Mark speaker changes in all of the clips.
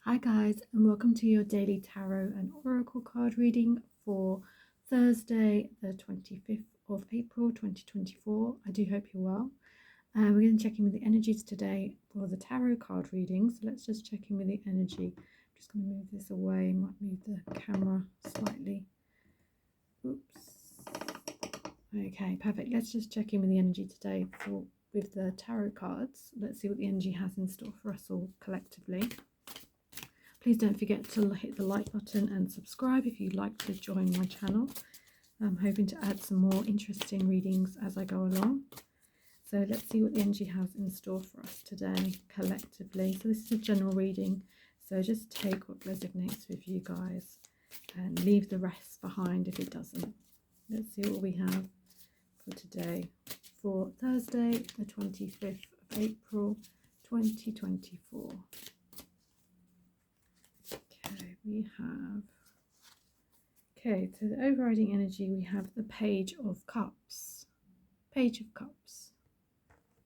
Speaker 1: Hi guys, and welcome to your daily tarot and oracle card reading for Thursday the 25th of April 2024. I do hope you're well. We're going to check in with the energies today for the tarot card reading. So let's just check in with the energy. I'm just going to move this away, might move the camera slightly. Oops. Okay, perfect. Let's just check in with the energy today with the tarot cards. Let's see what the energy has in store for us all collectively. Please don't forget to hit the like button and subscribe if you'd like to join my channel. I'm hoping to add some more interesting readings as I go along. So let's see what the energy has in store for us today collectively. So this is a general reading, so just take what resonates with you guys and leave the rest behind if it doesn't. Let's see what we have for today for Thursday the 25th of April 2024. So the overriding energy, we have the Page of Cups. Page of Cups.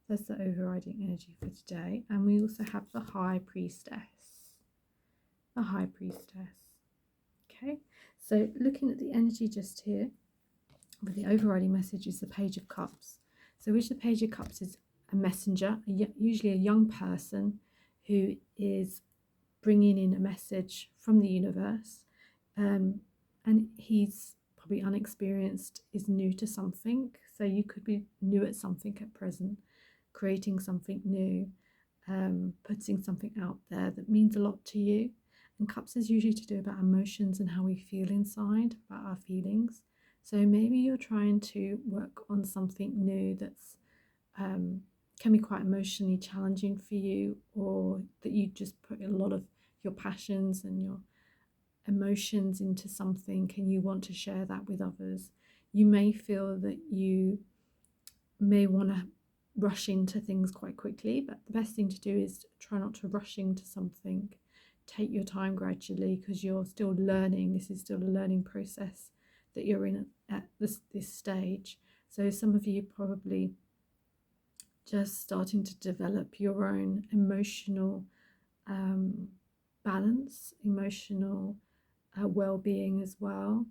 Speaker 1: That's the overriding energy for today. And we also have the High Priestess. The High Priestess. Okay, so looking at the energy just here, with the overriding message is the Page of Cups. So which the Page of Cups is a messenger, usually a young person who is bringing in a message from the universe, and he's probably unexperienced, is new to something. So you could be new at something at present, creating something new, putting something out there that means a lot to you. And cups is usually to do about emotions and how we feel inside, about our feelings. So maybe you're trying to work on something new that's can be quite emotionally challenging for you, or that you just put a lot of your passions and your emotions into something and you want to share that with others. You may feel that you may want to rush into things quite quickly, but the best thing to do is try not to rush into something. Take your time gradually, because you're still learning. This is still a learning process that you're in at this stage. So some of you probably just starting to develop your own emotional balance, emotional well-being as well,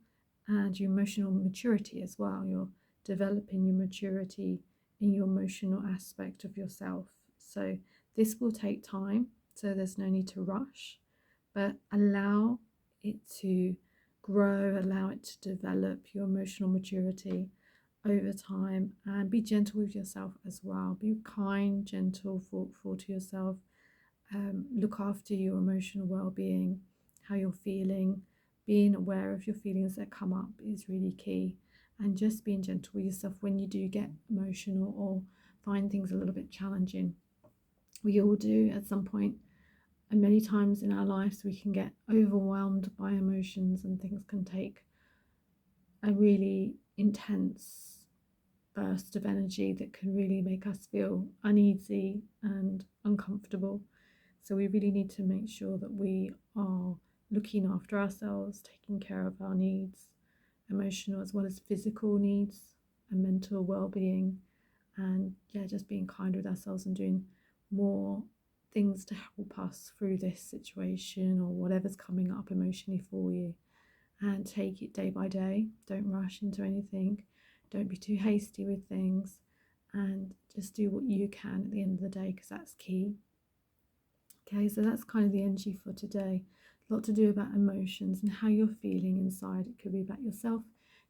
Speaker 1: and your emotional maturity as well. You're developing your maturity in your emotional aspect of yourself. So this will take time, so there's no need to rush, but allow it to grow, allow it to develop your emotional maturity over time, and be gentle with yourself as well. Be kind, gentle, thoughtful to yourself. Look after your emotional well-being, how you're feeling. Being aware of your feelings that come up is really key, and just being gentle with yourself when you do get emotional or find things a little bit challenging. We all do at some point, and many times in our lives we can get overwhelmed by emotions, and things can take a really intense burst of energy that can really make us feel uneasy and uncomfortable. So we really need to make sure that we are looking after ourselves, taking care of our needs, emotional as well as physical needs and mental well-being, and just being kind with ourselves and doing more things to help us through this situation or whatever's coming up emotionally for you. And take it day by day. Don't rush into anything. Don't be too hasty with things, and just do what you can at the end of the day, because that's key. Okay, so that's kind of the energy for today. A lot to do about emotions and how you're feeling inside. It could be about yourself,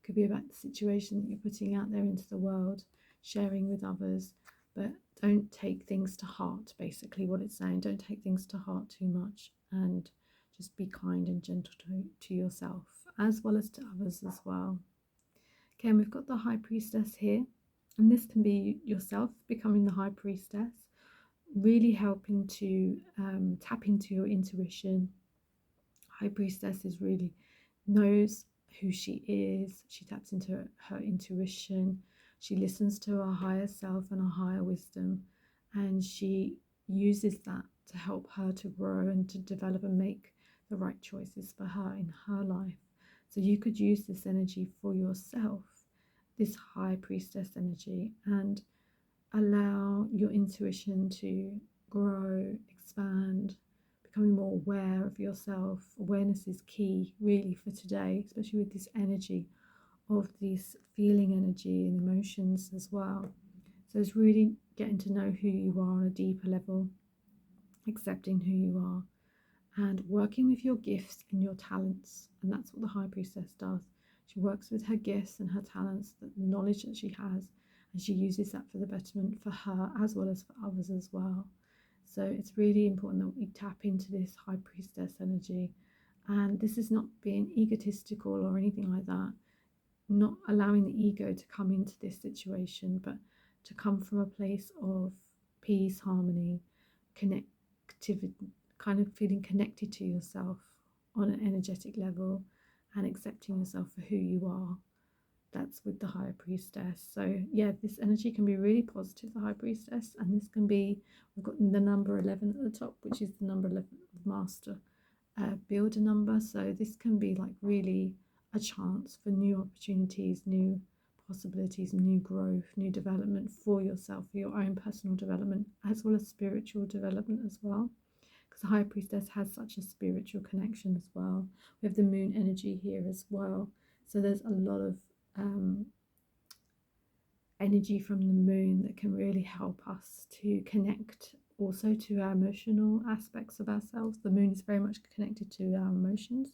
Speaker 1: it could be about the situation that you're putting out there into the world, sharing with others, but don't take things to heart, basically what it's saying. Don't take things to heart too much, and just be kind and gentle to yourself as well as to others as well. Okay, and we've got the High Priestess here, and this can be yourself becoming the High Priestess, really helping to tap into your intuition. High Priestess is really knows who she is. She taps into her intuition. She listens to her higher self and her higher wisdom, and she uses that to help her to grow and to develop and make the right choices for her in her life. So you could use this energy for yourself, this High Priestess energy, and allow your intuition to grow, expand, becoming more aware of yourself. Awareness is key really for today, especially with this energy of this feeling energy and emotions as well. So it's really getting to know who you are on a deeper level, accepting who you are, and working with your gifts and your talents. And that's what the High Priestess does. She works with her gifts and her talents, the knowledge that she has, and she uses that for the betterment for her as well as for others as well. So it's really important that we tap into this High Priestess energy. And this is not being egotistical or anything like that, not allowing the ego to come into this situation, but to come from a place of peace, harmony, connectivity, kind of feeling connected to yourself on an energetic level and accepting yourself for who you are. That's with the High Priestess. So yeah, this energy can be really positive, the High Priestess, and this can be, we've got the number 11 at the top, which is the number 11 of Master Builder number. So this can be like really a chance for new opportunities, new possibilities, new growth, new development for yourself, for your own personal development, as well as spiritual development as well, because the High Priestess has such a spiritual connection as well. We have the moon energy here as well, so there's a lot of energy from the moon that can really help us to connect also to our emotional aspects of ourselves. The moon is very much connected to our emotions,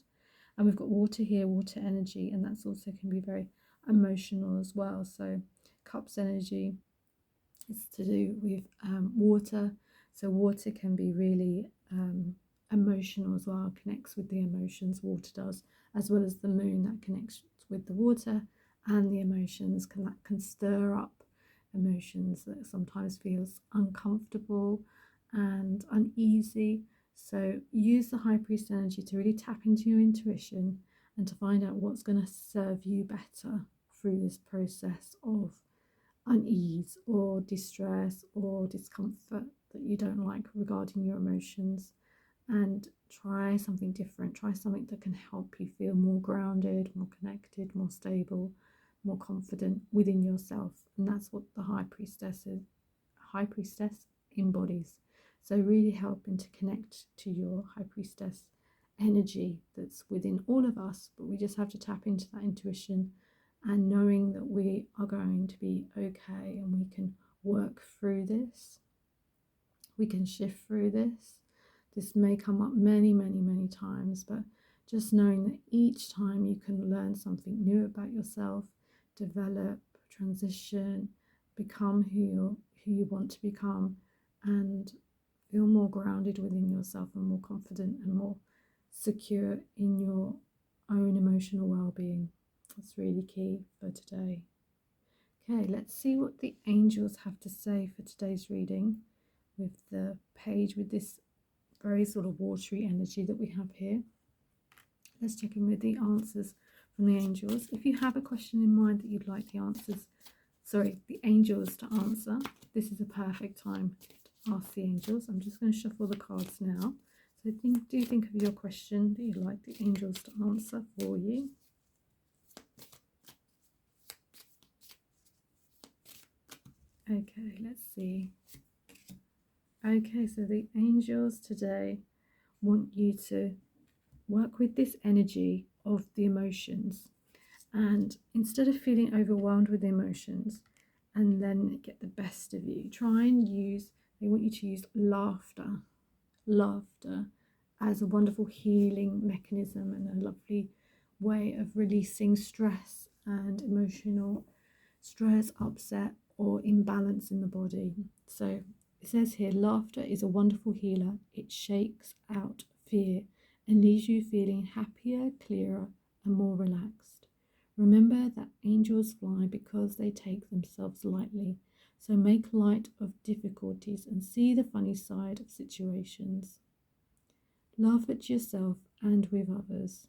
Speaker 1: and we've got water here, water energy, and that's also can be very emotional as well. So cups energy is to do with water, so water can be really emotional as well, connects with the emotions, water does, as well as the moon that connects with the water and the emotions, that can stir up emotions that sometimes feels uncomfortable and uneasy. So use the High Priest energy to really tap into your intuition and to find out what's going to serve you better through this process of unease or distress or discomfort that you don't like regarding your emotions. And try something different, try something that can help you feel more grounded, more connected, more stable, more confident within yourself. And that's what the High Priestess embodies. So really helping to connect to your High Priestess energy that's within all of us, but we just have to tap into that intuition and knowing that we are going to be okay and we can work through this, we can shift through this. This may come up many times, but just knowing that each time you can learn something new about yourself, develop, transition, become who you want to become, and feel more grounded within yourself and more confident and more secure in your own emotional well-being. That's really key for today. Okay, let's see what the angels have to say for today's reading with the page with this very sort of watery energy that we have here. Let's check in with the answers from the angels. If you have a question in mind that you'd like the angels to answer, this is a perfect time to ask the angels. I'm just going to shuffle the cards now. So do think of your question that you'd like the angels to answer for you. Okay, let's see. Okay, so the angels today want you to work with this energy of the emotions, and instead of feeling overwhelmed with the emotions and then get the best of you, they want you to use laughter as a wonderful healing mechanism and a lovely way of releasing stress and emotional stress, upset or imbalance in the body. So it says here, laughter is a wonderful healer. It shakes out fear and leaves you feeling happier, clearer and more relaxed. Remember that angels fly because they take themselves lightly. So make light of difficulties and see the funny side of situations. Laugh at yourself and with others.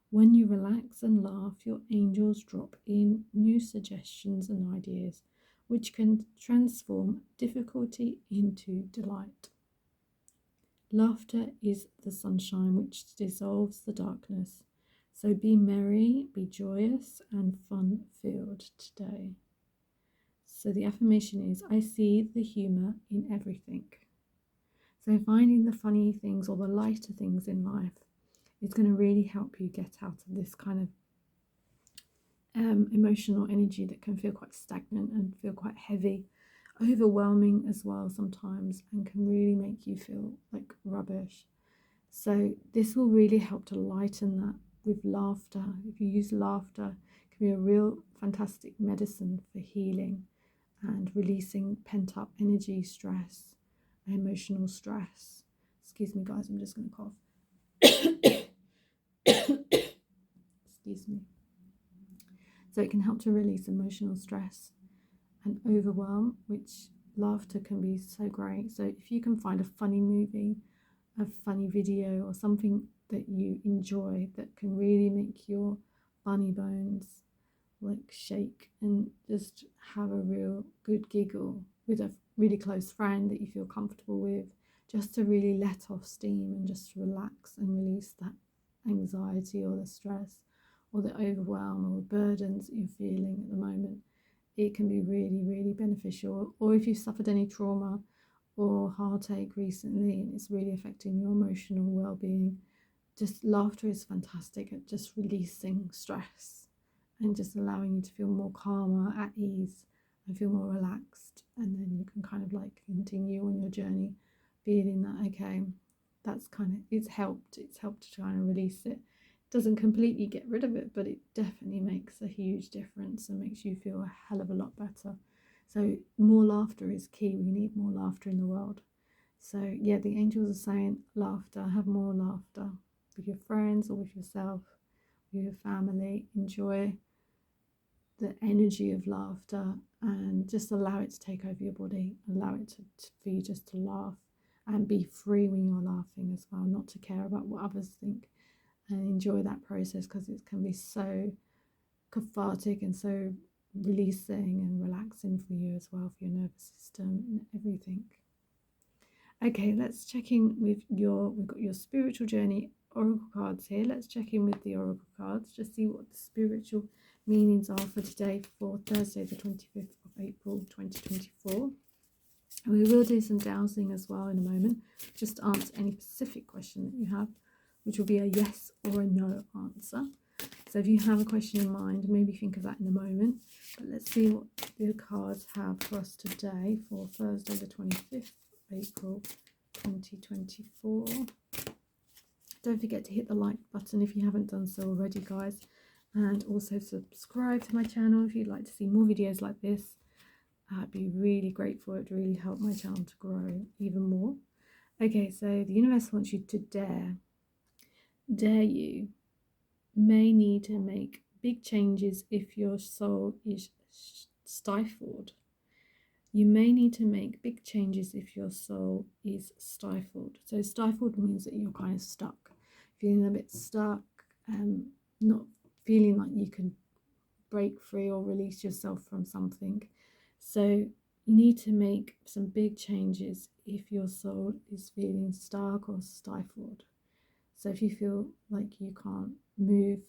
Speaker 1: When you relax and laugh, your angels drop in new suggestions and ideas, which can transform difficulty into delight. Laughter is the sunshine which dissolves the darkness. So be merry, be joyous and fun-filled today. So the affirmation is, I see the humour in everything. So finding the funny things or the lighter things in life is going to really help you get out of this kind of emotional energy that can feel quite stagnant and feel quite heavy, overwhelming as well sometimes, and can really make you feel like rubbish. So this will really help to lighten that with laughter. If you use laughter, it can be a real fantastic medicine for healing and releasing pent-up energy, stress, emotional stress. Excuse me guys, I'm just going to cough. Excuse me. So it can help to release emotional stress and overwhelm, which laughter can be so great. So if you can find a funny movie, a funny video, or something that you enjoy that can really make your funny bones like shake, and just have a real good giggle with a really close friend that you feel comfortable with, just to really let off steam and just relax and release that anxiety or the stress or the overwhelm or the burdens that you're feeling at the moment. It can be really, really beneficial. Or if you've suffered any trauma or heartache recently and it's really affecting your emotional well-being, just laughter is fantastic at just releasing stress and just allowing you to feel more calmer, at ease, and feel more relaxed. And then you can kind of like continue on your journey feeling that, okay, that's kind of, it's helped to kind of release it. Doesn't completely get rid of it, but it definitely makes a huge difference and makes you feel a hell of a lot better. So more laughter is key. We need more laughter in the world. So yeah, the angels are saying laughter, have more laughter with your friends or with yourself, with your family. Enjoy the energy of laughter and just allow it to take over your body. Allow it for you just to laugh and be free when you're laughing as well, not to care about what others think, and enjoy that process, because it can be so cathartic and so releasing and relaxing for you as well, for your nervous system and everything. Okay, let's check in with we've got your spiritual journey oracle cards here. Let's check in with the oracle cards, just see what the spiritual meanings are for today, for Thursday the 25th of April 2024. And we will do some dowsing as well in a moment, just to answer any specific question that you have, which will be a yes or a no answer. So if you have a question in mind, maybe think of that in a moment. But let's see what the cards have for us today for Thursday the 25th of April 2024. Don't forget to hit the like button if you haven't done so already, guys. And also subscribe to my channel if you'd like to see more videos like this. I'd be really grateful. It would really help my channel to grow even more. Okay, so the universe wants you to dare. Dare you may need to make big changes if your soul is stifled. You may need to make big changes if your soul is stifled. So stifled means that you're kind of stuck, feeling a bit stuck, not feeling like you can break free or release yourself from something. So you need to make some big changes if your soul is feeling stuck or stifled. So if you feel like you can't move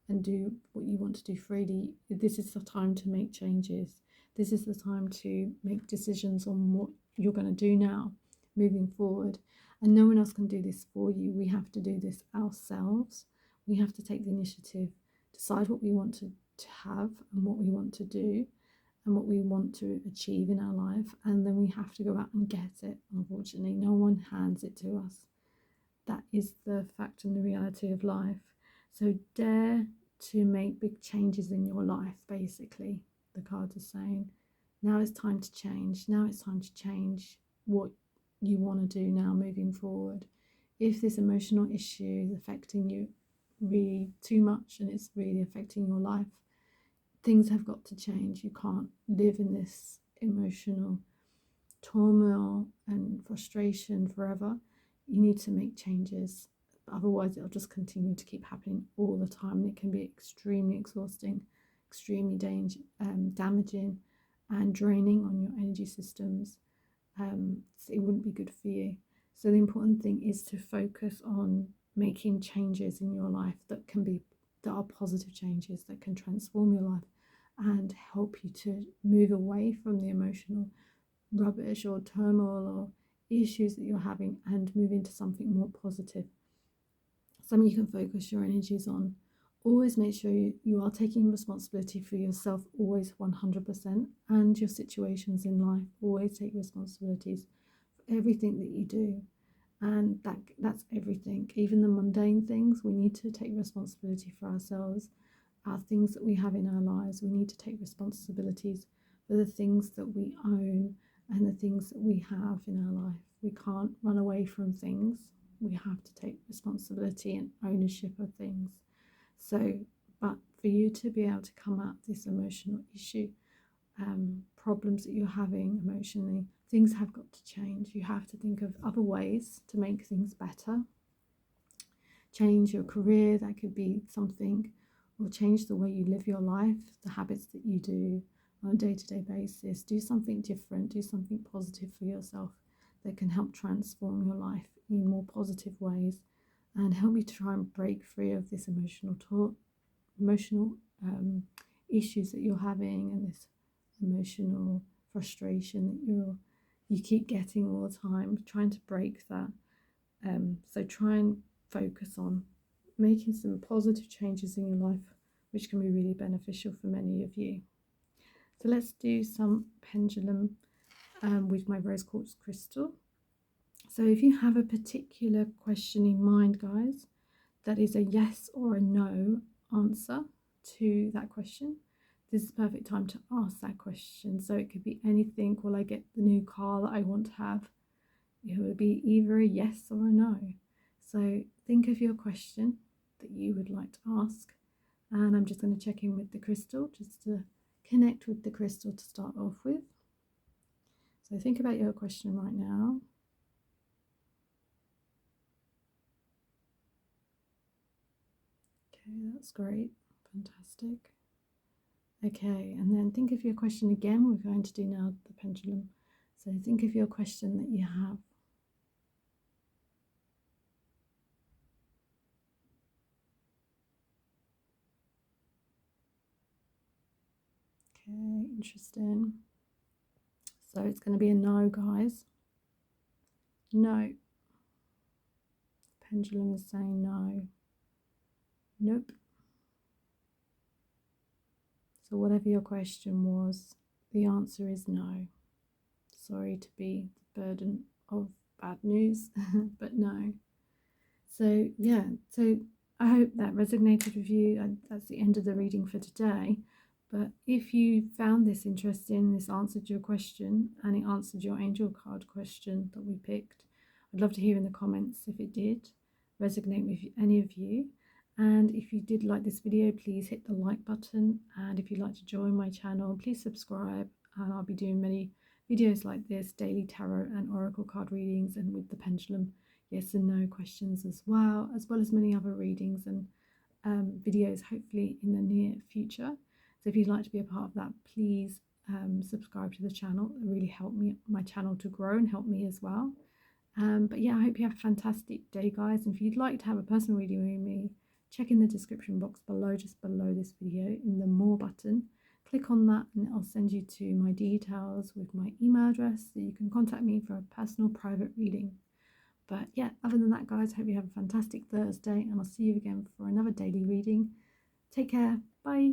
Speaker 1: and do what you want to do freely, this is the time to make changes. This is the time to make decisions on what you're going to do now, moving forward. And no one else can do this for you. We have to do this ourselves. We have to take the initiative, decide what we want to have and what we want to do and what we want to achieve in our life. And then we have to go out and get it. Unfortunately, no one hands it to us. That is the fact and the reality of life. So dare to make big changes in your life, basically. The cards are saying, now it's time to change. Now it's time to change what you want to do now moving forward. If this emotional issue is affecting you really too much and it's really affecting your life, things have got to change. You can't live in this emotional turmoil and frustration forever. You need to make changes. Otherwise, it'll just continue to keep happening all the time. It can be extremely exhausting, extremely damaging and draining on your energy systems. So it wouldn't be good for you. So the important thing is to focus on making changes in your life that are positive changes that can transform your life and help you to move away from the emotional rubbish or turmoil or issues that you're having and move into something more positive, something you can focus your energies on. Always make sure you are taking responsibility for yourself, always 100%, and your situations in life. Always take responsibilities for everything that you do. And that's everything, even the mundane things. We need to take responsibility for ourselves, our things that we have in our lives. We need to take responsibilities for the things that we own and the things that we have in our life. We can't run away from things. We have to take responsibility and ownership of things. So, but for you to be able to come out this emotional issue, problems that you're having emotionally, things have got to change. You have to think of other ways to make things better. Change your career, that could be something, or change the way you live your life, the habits that you do on a day-to-day basis. Do something different, do something positive for yourself that can help transform your life in more positive ways and help you to try and break free of this emotional issues that you're having, and this emotional frustration that you keep getting all the time, trying to break that. So try and focus on making some positive changes in your life, which can be really beneficial for many of you. So let's do some pendulum with my rose quartz crystal. So if you have a particular question in mind, guys, that is a yes or a no answer to that question, this is the perfect time to ask that question. So it could be anything. Will I get the new car that I want to have? It would be either a yes or a no. So think of your question that you would like to ask, and I'm just going to check in with the crystal just to connect with the crystal to start off with. So think about your question right now. Okay, that's great. Fantastic. Okay, and then think of your question again. We're going to do now the pendulum. So think of your question that you have. Okay, interesting. So it's going to be a no, guys. No. Pendulum is saying no. Nope. So whatever your question was, the answer is no. Sorry to be the burden of bad news, but no. So yeah, so I hope that resonated with you, and that's the end of the reading for today. But if you found this interesting, this answered your question and it answered your angel card question that we picked, I'd love to hear in the comments if it did resonate with any of you. And if you did like this video, please hit the like button, and if you'd like to join my channel, please subscribe, and I'll be doing many videos like this, daily tarot and oracle card readings, and with the pendulum yes and no questions as well as many other readings and videos hopefully in the near future. So if you'd like to be a part of that, please subscribe to the channel. It really helped my channel to grow and help me as well. But yeah, I hope you have a fantastic day, guys. And if you'd like to have a personal reading with me, check in the description box below, just below this video, in the more button. Click on that and I'll send you to my details with my email address so you can contact me for a personal private reading. But yeah, other than that, guys, hope you have a fantastic Thursday, and I'll see you again for another daily reading. Take care. Bye.